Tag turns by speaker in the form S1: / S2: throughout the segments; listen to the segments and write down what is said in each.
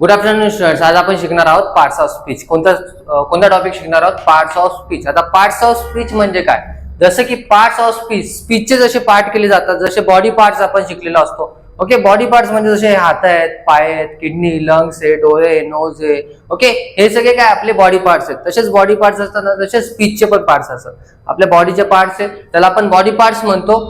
S1: Good afternoon students. आज आपण शिकणार आहोत पार्ट्स ऑफ स्पीच. कोणता टॉपिक शिकणार आहोत? Parts of speech. आता पार्ट्स ऑफ स्पीच म्हणजे काय? जसं की पार्ट्स ऑफ स्पीचचे जसे पार्ट केले जातात, जसे बॉडी पार्ट्स आपण शिकलेलो असतो. ओके, बॉडी पार्ट्स म्हणजे जसे हात आहेत, पाय आहेत, किडनी, लंग्स आहे, डोळे, नोज आहे. ओके, हे सगळे काय आपले बॉडी पार्ट्स आहेत. तसेच बॉडी पार्ट्स असतात, तसे स्पीचचे पण पार्ट्स असतात. आपल्या बॉडीचे पार्ट्स आहेत, त्याला आपण बॉडी पार्ट्स म्हणतो.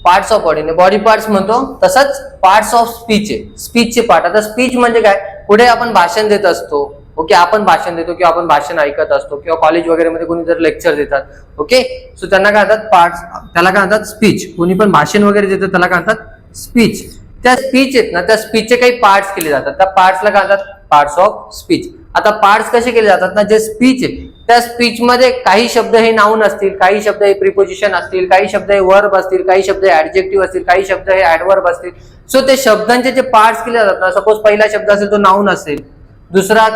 S1: Parts of body body parts म्हणतो. तसंच पार्ट्स ऑफ स्पीच आहे, स्पीचचे पार्ट. आता स्पीच म्हणजे काय? पुढे आपण भाषण देत असतो. ओके, आपण भाषण देतो किंवा आपण भाषण ऐकत असतो किंवा कॉलेज वगैरे मध्ये कोणी जर लेक्चर देतात. ओके, सो त्यांना काय म्हणतात? पार्ट्स. त्याला काय म्हणतात? स्पीच. कोणी पण भाषण वगैरे देतात त्याला काय म्हणतात? स्पीच. त्या स्पीच आहेत ना, त्या स्पीचचे काही पार्ट्स केले जातात. त्या पार्ट्सला काय म्हणतात? Parts of speech. आता पार्ट्स कसे केले जातात ना, जे स्पीच आहे त्या स्पीच मध्ये काही शब्द हे नाउन असतील, काही शब्द हे प्रिपोजिशन असतील, काही शब्द हे वर्ब असतील, काही शब्द हे ऍडजेक्टिव्ह असतील, काही शब्द हे ऍडवर्ब असतील. सो ते शब्दांचे जे पार्ट्स केले जातात ना, सपोज पहिला शब्द असेल तो नाउन असेल, दुसरा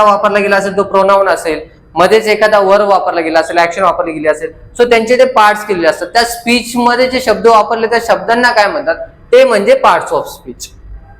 S1: वापरला गेला असेल तो प्रोनाउन असेल, मध्येच एखादा वर्ब वापरला गेला असेल, ऍक्शन वापरली गेली असेल. सो त्यांचे ते पार्ट्स केलेले असतात. त्या स्पीच मध्ये जे शब्द वापरले त्या शब्दांना काय म्हणतात? ते म्हणजे पार्ट्स ऑफ स्पीच.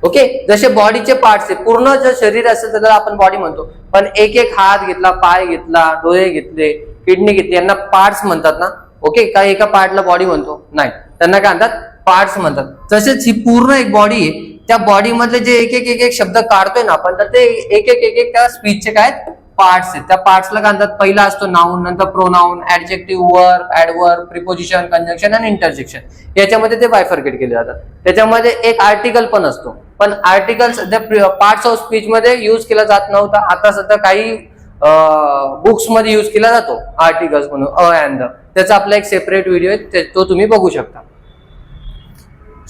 S1: ओके, जसे बॉडीचे पार्ट्स आहे, पूर्ण जर शरीर असेल तर त्याला आपण बॉडी म्हणतो. पण एक एक हात घेतला, पाय घेतला, डोळे घेतले, किडनी घेतली, यांना पार्ट्स म्हणतात ना. ओके, काही एका पार्टला बॉडी म्हणतो? नाही, त्यांना काय म्हणतात? पार्ट्स म्हणतात. तसेच ही पूर्ण एक बॉडी आहे, त्या बॉडी मधले जे एक एक शब्द काढतोय ना आपण, तर ते एक एक त्या स्पीचचे काय पार्ट्स आहेत. त्या पार्ट्सला काय म्हणतात? पहिला असतो नाउन, नंतर pronoun, adjective, verb, adverb, preposition, conjunction आणि इंटरजेक्शन. याच्यामध्ये ते बायफर्केट केले जातात. त्याच्यामध्ये एक आर्टिकल पण असतो, पण आर्टिकल सध्या पार्ट्स ऑफ स्पीच मध्ये युज केला जात नव्हता. आता सध्या काही बुक्स मध्ये युज केला जातो आर्टिकल्स म्हणून, अ अँड द. त्याचा आपला एक सेपरेट व्हिडिओ आहे, तो तुम्ही बघू शकता.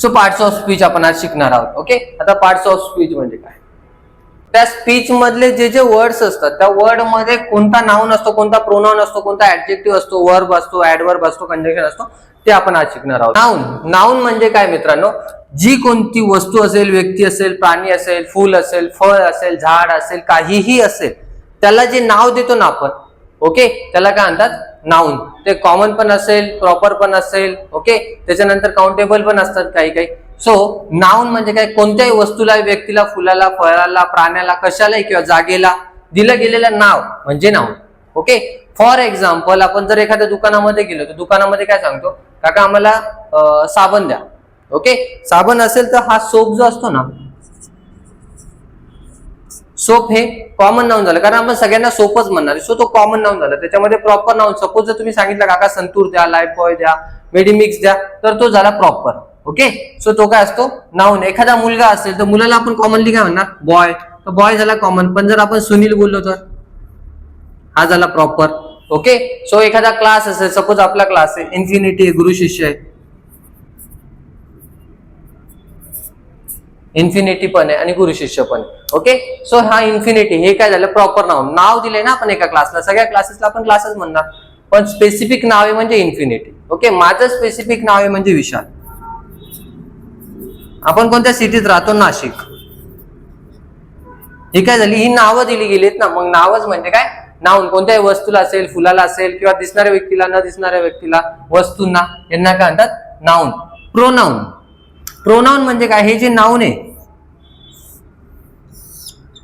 S1: सो पार्ट्स ऑफ स्पीच आपण आज शिकणार आहोत. ओके, आता पार्ट्स ऑफ स्पीच म्हणजे काय? त्या स्पीच मधले जे वर्ड्स असतात, त्या वर्ड मध्ये कोणता नाउन असतो, कोणता प्रोनाउन असतो, कोणता ऍडजेक्टिव्ह असतो, वर्ब असतो, ऍडवर्ब असतो, कंजंक्शन असतो, ते आपण आज शिकणार आहोत. नाउन म्हणजे काय मित्रांनो? जी कोणती वस्तू असेल, व्यक्ती असेल, प्राणी असेल, फूल असेल, फळ असेल, झाड असेल, काहीही असेल, त्याला जे नाव देतो ना आपण, ओके, त्याला काय म्हणतात? नाउन. ते कॉमन पण असेल, प्रॉपर पण असेल, ओके, त्याच्यानंतर काउंटेबल पण असतात काही काही. सो नाउन म्हणजे काय? कोणत्याही वस्तूला, व्यक्तीला, फुलाला, फळाला, प्राण्याला, कशालाही किंवा जागेला दिलं गेलेलं नाव म्हणजे नाउन. ओके, फॉर एक्झाम्पल आपण जर एखाद्या दुकानामध्ये गेलो तर दुकानामध्ये काय सांगतो? काका आम्हाला साबण द्या. ओके, साबण असेल तर हा सोप जो असतो ना, सोप हे कॉमन नाउन झालं, कारण आपण सगळ्यांना सोपच म्हणणार. सो तो कॉमन नाउन झाला. त्याच्यामध्ये प्रॉपर नाउन, सपोज जर तुम्ही सांगितलं काका संतूर द्या, लाईफ बॉय द्या, मेडिमिक्स द्या, तर तो झाला प्रॉपर. ओके, सो तो काय असतो? नाउन. एखादा मुलगा असेल तर मुलाला आपण कॉमनली काय म्हणणार? बॉय. तर बॉय झाला कॉमन. पण जर आपण सुनील बोललो तर हा झाला प्रॉपर. ओके, सो एखादा क्लास असेल, सपोज आपला क्लास आहे, इन्फिनिटी आहे, गुरु शिष्य आहे, इन्फिनिटी पण आहे आणि गुरु शिष्य पण आहे. ओके, सो हा इन्फिनिटी हे काय झालं? Proper noun. नाव दिले ना आपण एका क्लासला, सगळ्या क्लासेसला आपण क्लासेस म्हणणार, पण स्पेसिफिक नाव आहे म्हणजे इन्फिनिटी. ओके, माझं स्पेसिफिक नाव आहे म्हणजे विशाल. आपण कोणत्या सिटीत राहतो? नाशिक. ही काय झाली? ही नावं दिली गेलीत ना. मग नावच म्हणजे काय? नाउन. कोणत्याही वस्तूला असेल, फुलाला असेल, किंवा दिसणाऱ्या व्यक्तीला, न दिसणाऱ्या व्यक्तीला, वस्तूंना, यांना काय म्हणतात? नाउन. प्रोनाउन. प्रोनाउन म्हणजे काय? हे जे नाउन आहे,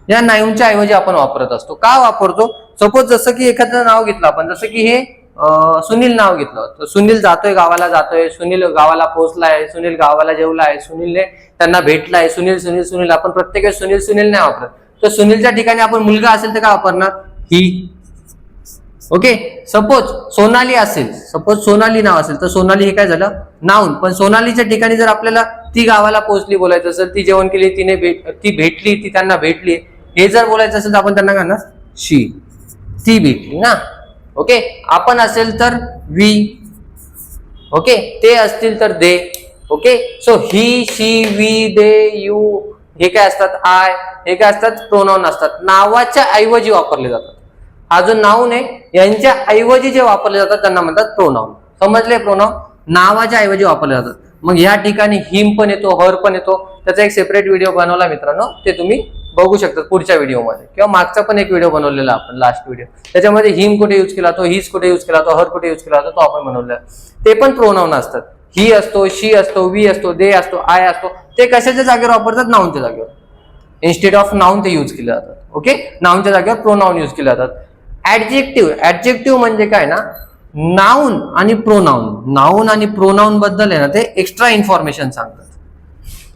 S1: या नाउनच्या ऐवजी आपण वापरत असतो. का वापरतो? सपोज जसं की एखादं नाव घेतलं आपण, जसं की हे सुनील नाव घेतलं, तर सुनील जातोय, गावाला जातोय, सुनील गावाला पोहोचलाय, सुनील गावाला जेवलाय, सुनीलने त्यांना भेटलाय, सुनील सुनील सुनील. आपण प्रत्येक वेळेस सुनील सुनील नाही वापरत. तर सुनीलच्या ठिकाणी आपण मुलगा असेल तर काय वापरणार? ही. ओके, सपोज सोनाली असेल, सपोज सोनाली नाव असेल तर सोनाली हे काय झालं? नाउन. पण सोनालीच्या ठिकाणी जर आपल्याला ती गावाला पोहोचली बोलायचं असेल, ती जेवण केली, ती भेटली, ती त्यांना भेटली, हे जर बोलायचं असेल तर आपण त्यांना काय म्हणणार? शी. ती भेटली ना. ओके, आपण असेल तर वी. ओके, ते असतील तर दे. Okay, so he, she, we, they, you हे काय असतात? आय. हे काय असतात? प्रोनाउन असतात. नावाच्या ऐवजी वापरले जातात. हा जो नाउन आहे यांच्या ऐवजी जे वापरले जातात त्यांना म्हणतात प्रोनाउन. समजले? प्रोनाउन नावाच्या ऐवजी वापरले जातात. मग या ठिकाणी हिम पण येतो, हर पण येतो. त्याचा एक सेपरेट व्हिडिओ बनवला मित्रांनो, ते तुम्ही बघू शकता पुढच्या व्हिडिओमध्ये, किंवा मागचा पण एक व्हिडिओ बनवलेला आपण, लास्ट व्हिडिओ. त्याच्यामध्ये हिम कुठे युज केला तो, हीच कुठे युज केला तो, हर कुठे युज केला तो आपण बनवलेला. ते पण प्रोनाउन असतात. ही असतो, शी असतो, वी असतो, दे असतो, आय असतो. ते कशाच्या जागेवर वापरतात? नाउनच्या जागेवर. इन्स्टेड ऑफ नाउन ते यूज केले जातात. ओके, नाउनच्या जागेवर प्रोनाउन यूज केले जातात. ऍडजेक्टिव्ह म्हणजे काय ना, नाउन आणि प्रोनाउन बद्दल आहे ना ते एक्स्ट्रा इन्फॉर्मेशन सांगतात.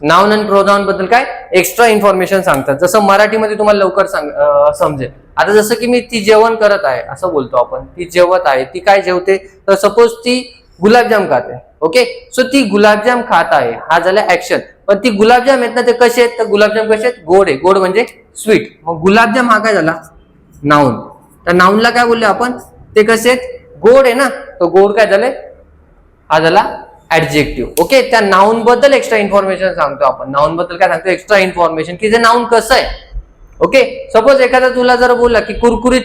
S1: नाउन आणि प्रोनाउन बद्दल काय एक्स्ट्रा इन्फॉर्मेशन सांगतात. जसं मराठीमध्ये तुम्हाला लवकर समजेल. आता जसं की मी ती जेवण करत आहे असं बोलतो आपण, ती जेवत आहे, ती काय जेवते, तर सपोज ती गुलाबजाम खाते. ओके, सो ती गुलाबजाम खात आहे हा झाला ऍक्शन. पण ती गुलाबजाम आहेत ना ते कसे आहेत, तर गुलाबजाम कसे आहेत, गोड आहे. गोड म्हणजे स्वीट. मग गुलाबजाम हा काय झाला, नाउन. तर नाउनला काय बोलले आपण, ते कसे आहेत, गोड आहे ना, तर गोड काय झाले, हा झाला ऍडजेक्टिव्ह. ओके, त्या नाउन बद्दल एक्स्ट्रा इन्फॉर्मेशन सांगतो आपण. नाउन बद्दल काय सांगतो, एक्स्ट्रा इन्फॉर्मेशन की जे नाउन कसं आहे. ओके, सपोज एखादा तुला जर बोलला की कुरकुरीत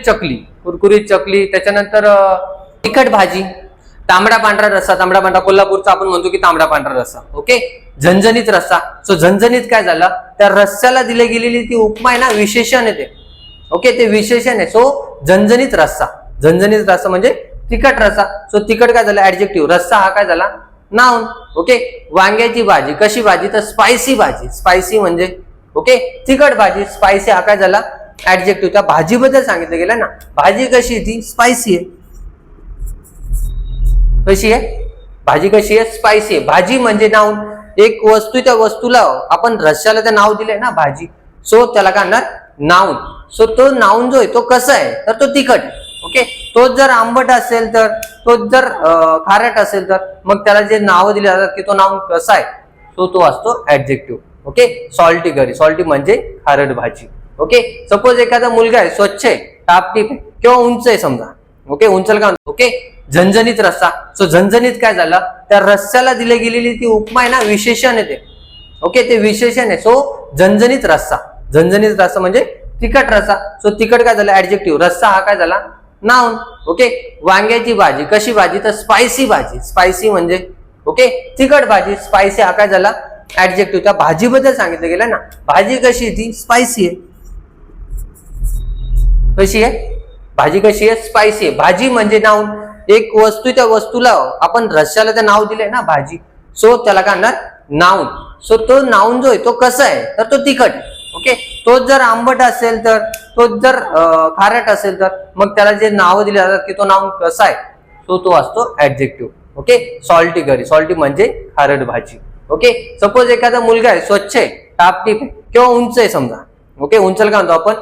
S1: चकली, त्याच्यानंतर तिखट भाजी, तांबडा पांढरा रस्सा, तांबडा पांढरा कोल्हापूरचा आपण म्हणतो की तांबडा पांढरा रस्सा. ओके, झणझणीत रस्सा. सो झणझणीत काय झालं, त्या रस्स्याला दिली गेलेली ती उपमा आहे ना, विशेषण आहे ते. ओके, ते विशेषण आहे. सो झणझणीत रस्सा म्हणजे तिखट रस्सा. सो तिखट काय झालं, ऍडजेक्टिव्ह. रस्सा हा काय झाला, नाउन. ओके, वांग्याची भाजी, कशी भाजी, तर स्पायसी भाजी. स्पायसी म्हणजे ओके तिखट भाजी. स्पायसी हा काय झाला, ऍडजेक्टिव्ह. त्या भाजीबद्दल सांगितलं गेलं ना, भाजी कशी आहे, ती स्पायसी आहे. कशी आहे भाजी, कशी आहे, स्पायसी आहे. भाजी म्हणजे नाउन. एक वस्तू, त्या वस्तूला आपण रस्स्याला ते नाव दिलंय ना भाजी, सो त्याला काय म्हणणार, नाउन. सो तो नाउन जो आहे तो कसा आहे, तर तो तिखट. ओके, तो जर आंबट असेल तर, तो जर खारट असेल तर मग त्याला जे नाव दिले जातात की तो नाउन कसा आहे, तो असतो ऍडजेक्टिव्ह. ओके, सॉल्टी म्हणजे खारट भाजी. ओके, सपोज एखादा मुलगा आहे, स्वच्छ आहे, टापटीप आहे किंवा उंच आहे समजा. ओके, उंचल का. ओके, झणझणीत रस्सा. सो झणझणीत काय झालं, त्या रस्स्याला दिली गेलेली ती उपमा आहे ना, विशेषण आहे ते. ओके, ते विशेषण आहे. सो झणझणीत रस्सा म्हणजे तिखट रस्सा. सो तिखट काय झालं, ऍडजेक्टिव्ह. रस्सा हा काय झाला, नाउन. ओके, वांग्याची भाजी, कशी भाजी, तर स्पायसी भाजी. स्पायसी म्हणजे ओके तिखट भाजी. स्पायसी हा काय झाला, ऍडजेक्टिव्ह. त्या भाजीबद्दल सांगितलं गेलं ना, भाजी कशी आहे, ती स्पायसी आहे. कशी आहे भाजी, कशी आहे, स्पायसी आहे. भाजी म्हणजे नाउन. एक वस्तू, त्या वस्तूला आपण रस्स्याला ते नाव दिलंय ना भाजी, सो त्याला काय म्हणणार, नाउन. सो तो नाउन जो आहे तो कसा आहे, तर तो तिखट. ओके, तो जर आंबट असेल तर, तो जर खारट असेल तर मग त्याला जे नाव दिले जातात की तो नाउन कसा आहे, तो असतो ऍडजेक्टिव्ह. ओके, सॉल्टी म्हणजे खारट भाजी. ओके, सपोज एखादा मुलगा आहे, स्वच्छ आहे, टापटीप आहे किंवा उंच आहे समजा. ओके, उंचल काय म्हणतो आपण,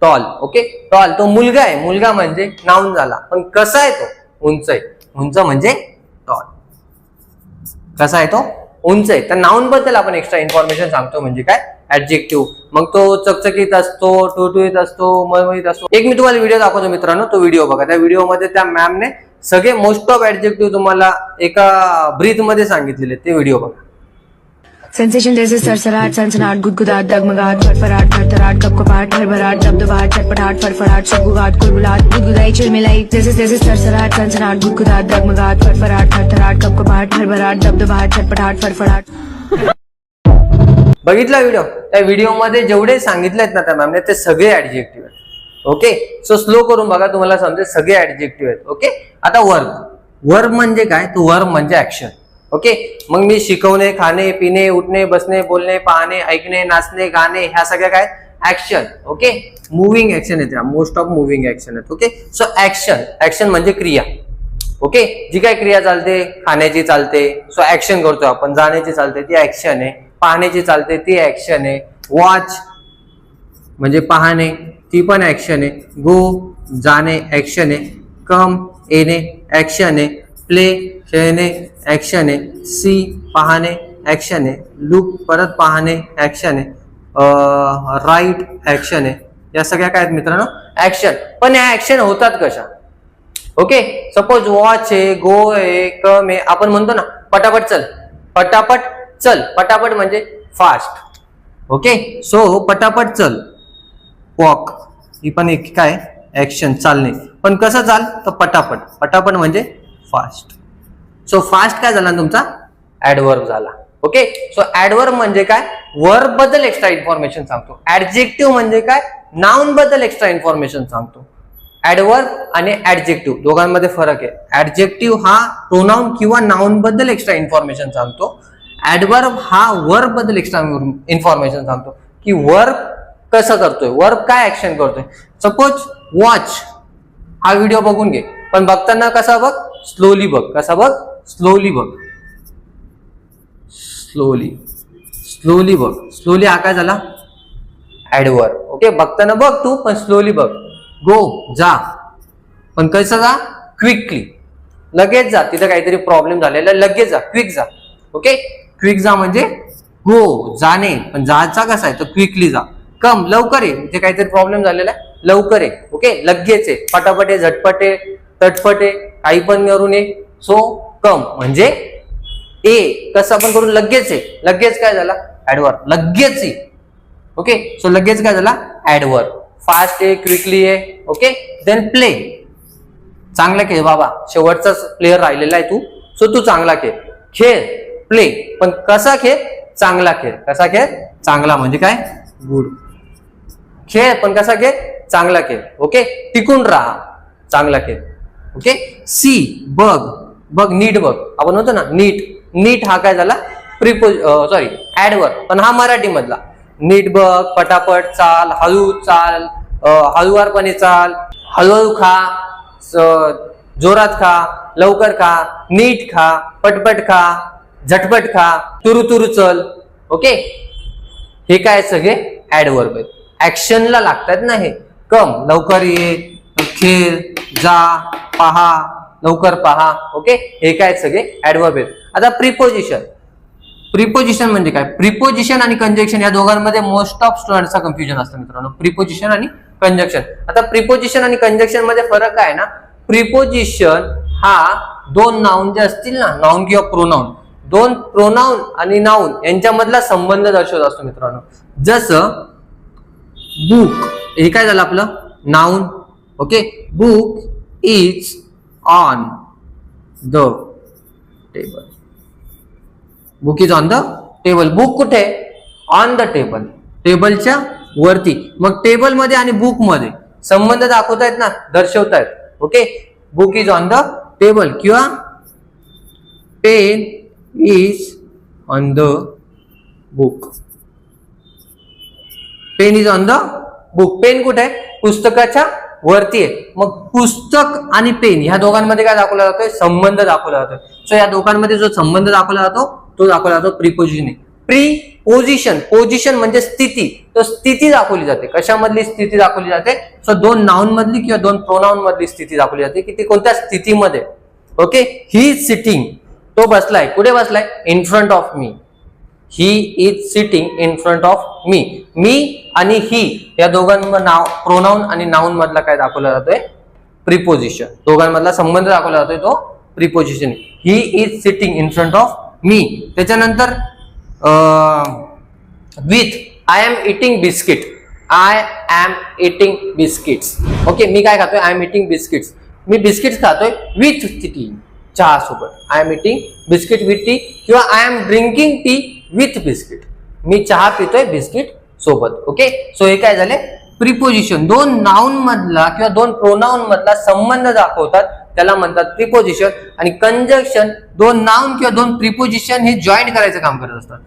S1: टॉल. Okay, tall. तो मुलगा आहे, मुलगा म्हणजे नाउन झाला. पण कसा आहे तो, उंच आहे. उंच म्हणजे टॉल. कसा आहे तो, उंच आहे. तर नाउन बद्दल आपण एक्स्ट्रा इन्फॉर्मेशन सांगतो म्हणजे काय, ऍडजेक्टिव्ह. मग तो चकचकीत असतो, टुटुईत असतो, मळमळीत असतो. एक मी तुम्हाला व्हिडिओ दाखवतो मित्रांनो, तो व्हिडिओ बघा. त्या व्हिडिओमध्ये त्या मॅमने सगळे मोस्ट ऑफ ऍडजेक्टिव्ह तुम्हाला एका ब्रीथ मध्ये सांगितलेले, ते व्हिडिओ बघा.
S2: सेंसेशन जैसे सरसराट, सनसनाट, गुदगुदाट, डगमगाट, फरफराट, थरथराट, कपकपाट, हड़बड़ाहट, दबदबाहट, चटपटाहट, फरफराट, सबगुगाट, कुलबुलाहट, गुदगुदाई, चिलमिलाई. जैसे सरसराट, सनसनाट, गुदगुदाट, डगमगाट, फरफराट, थरथराट, कपकपाट, हड़बड़ाहट, दबदबाहट, चटपटाहट, फरफराट.
S1: बघितला व्हिडिओ. त्या व्हिडिओ मध्ये जेवढे सांगितलेत ना त्या मॅमने, ते सगळे ऍडजेक्टिव्ह आहेत. ओके, सो स्लो करून बघा, तुम्हाला समजेल सगळे ऍडजेक्टिव्ह आहेत. ओके, आता वर्ब म्हणजे काय, तो वर्ब म्हणजे ऍक्शन. ओके, मग मी शिकवणे, खाणे, पिणे, उठणे, बसणे, बोलणे, पाहणे, ऐकणे, नाचणे, गाणे, ह्या सगळ्या काय ऍक्शन. ओके, मुव्हिंग ऍक्शन आहेत, मोस्ट ऑफ मुव्हिंग ऍक्शन आहेत. ओके, सो ऍक्शन म्हणजे क्रिया. ओके, जी काय क्रिया चालते, खाण्याची चालते, सो ऍक्शन करतो आपण. जाण्याची चालते, ती ऍक्शन आहे. पाहण्याची चालते, ती ऍक्शन आहे. वॉच म्हणजे पाहणे, ती पण ऍक्शन आहे. गो जाणे ऍक्शन आहे. कम येणे ऍक्शन आहे. प्ले खेळणे ऍक्शन आहे. सी पाहणे ऍक्शन आहे. लुक परत पाहणे ऍक्शन आहे. राईट ऍक्शन आहे. या सगळ्या काय आहेत मित्रांनो, ऍक्शन. पण या ऍक्शन होतात कशा. ओके, सपोज वॉच आहे, गो आहे, कम आहे. आपण म्हणतो ना पटापट चल, पटापट चल. पटापट म्हणजे फास्ट. ओके, सो पटापट चल, वॉक, ही पण एक काय ऍक्शन, चालणे. पण कसं चाल, तर पटापट. पटापट म्हणजे फास्ट. सो फास्ट काय झाला तुमचा, ऍडवर्ब झाला. ओके, सो ऍडवर्ब म्हणजे काय, वर्ब बद्दल एक्स्ट्रा इन्फॉर्मेशन सांगतो. ऍडजेक्टिव्ह म्हणजे काय, नाउन बद्दल एक्स्ट्रा इन्फॉर्मेशन सांगतो. ऍडवर्ब आणि ऍडजेक्टिव्ह दोघांमध्ये फरक आहे. ऍडजेक्टिव्ह हा प्रोनाउन किंवा नाउन बद्दल एक्स्ट्रा इन्फॉर्मेशन सांगतो. ऍडवर्ब हा वर्ब बद्दल एक्स्ट्रा इन्फॉर्मेशन सांगतो की वर्ब कसं करतोय, वर्ब काय ऍक्शन करतोय. सपोज वॉच हा व्हिडिओ बघून घे, पण बघताना कसा बघ, स्लोली बघ. कसा बघ, स्लोली बघ. स्लोली स्लोली बघ. स्लोली हा काय झाला, ऍडवर्ब. ओके, बघताना बघ तू, पण स्लोली बघ. गो जा, पण कसं जा, क्विकली, लगेच जा. तिथे काहीतरी प्रॉब्लेम झालेला, लगेच जा, क्विक जा. ओके, क्विक जा म्हणजे गो जाणे, पण जायचा कसा आहे तर क्विकली जा. कम लवकर ये, इथे काहीतरी प्रॉब्लेम झालेला आहे, लवकर ये. ओके, लगेच आहे, पटापट आहे, झटपट आहे, तटपट आहे, काही पण करून ये. सो कम म्हणजे ए, कसं आपण करून लगेच आहे. लगेच काय झाला, ऍडवर्ब, लगेच आहे. ओके, सो लगेच काय झाला, ऍडवर्ब. फास्ट आहे, क्विकली आहे. ओके, देन प्ले, चांगला खेळ बाबा, शेवटचाच प्लेअर राहिलेला आहे तू, सो तू चांगला खेळ. खेळ, प्ले, पण कसा खेळ, चांगला खेळ. कसा खेळ, चांगला म्हणजे काय, गुड. खेळ पण कसा खेळ, चांगला खेळ. ओके, टिकून राहा, चांगला खेळ. ओके, सी बघ, बघ नीट बघ, आपण होतो ना नीट. नीट हा काय झाला, ऍडवर्ब, पण हा मराठी मधला. नीट बघ, पटापट चाल, हळू चाल, हळुवारपणे चाल, हळूहळू खा, जोरात खा, लवकर खा, नीट खा, पटपट खा, झटपट खा, तुरु तुरु चल. ओके, हे काय सगळे ऍडवर्ब आहेत, ऍक्शनला लागतात ना हे. कम लवकर ये, खेळ, जा, पहा, लवकर पहा. ओके, हे काय सगळे ऍडवर्ब आहेत. आता प्रिपोजिशन. प्रिपोजिशन म्हणजे काय, प्रिपोजिशन आणि कंजक्शन या दोघांमध्ये मोस्ट ऑफ स्टुडंट्सचा कन्फ्युजन असतं मित्रांनो, प्रिपोजिशन आणि कंजक्शन. आता प्रिपोजिशन आणि कंजक्शन मध्ये फरक काय ना, प्रिपोजिशन हा दोन नाउन जे असतील ना, नाउन किंवा प्रोनाउन, दोन प्रोनाउन आणि नाउन यांच्यामधला संबंध दर्शवत असतो मित्रांनो. जसं बुक, हे काय झालं आपलं noun. Okay, book is on the table. Book is on the table. Book कुठे, ऑन द टेबल, टेबलच्या वरती. मग टेबल मध्ये आणि बुक मध्ये संबंध दाखवतायत ना, दर्शवतायत. Okay, book is on the table किंवा pen is on the book. Pen is on the book. Pen कुठे आहे, पुस्तकाच्या वरती आहे. मग पुस्तक आणि पेन ह्या दोघांमध्ये काय दाखवला जातोय, संबंध दाखवला जातोय. सो या दोघांमध्ये जो संबंध दाखवला जातो तो दाखवला जातो प्रिपोजिशन. प्रिपोजिशन, पोजिशन म्हणजे स्थिती, तो स्थिती दाखवली जाते. कशामधली स्थिती दाखवली जाते, सो दोन नाउन मधली किंवा दोन प्रोनाउन मधली स्थिती दाखवली जाते की ती कोणत्या स्थितीमध्ये. ओके, ही इज सिटिंग, तो बसलाय, कुठे बसलाय, in front of me. He is sitting in front of me. मी आणि ही या दोघांमध्ये नाव, प्रोनाउन आणि नाउन मधला काय दाखवला जातोय, प्रिपोजिशन. दोघांमधला संबंध दाखवला जातोय तो preposition. He is sitting in front of me. त्याच्यानंतर with, I am eating biscuit. I am eating biscuits. Okay, मी काय खातोय, आय एम इटिंग बिस्किट्स. मी बिस्किट्स खातोय विथ टी, चहा सोबत. I am eating biscuit with tea किंवा I am drinking tea with biscuit. मी चहा पितोय बिस्किट सोबत. ओके, सो हे काय झाले, प्रिपोजिशन. दोन नाउन मधला किंवा दोन प्रोनाउन मधला संबंध दाखवतात, त्याला म्हणतात प्रिपोजिशन. आणि कंजक्शन, दोन नाउन किंवा दोन प्रिपोजिशन हे जॉईन करायचं काम करत असतात.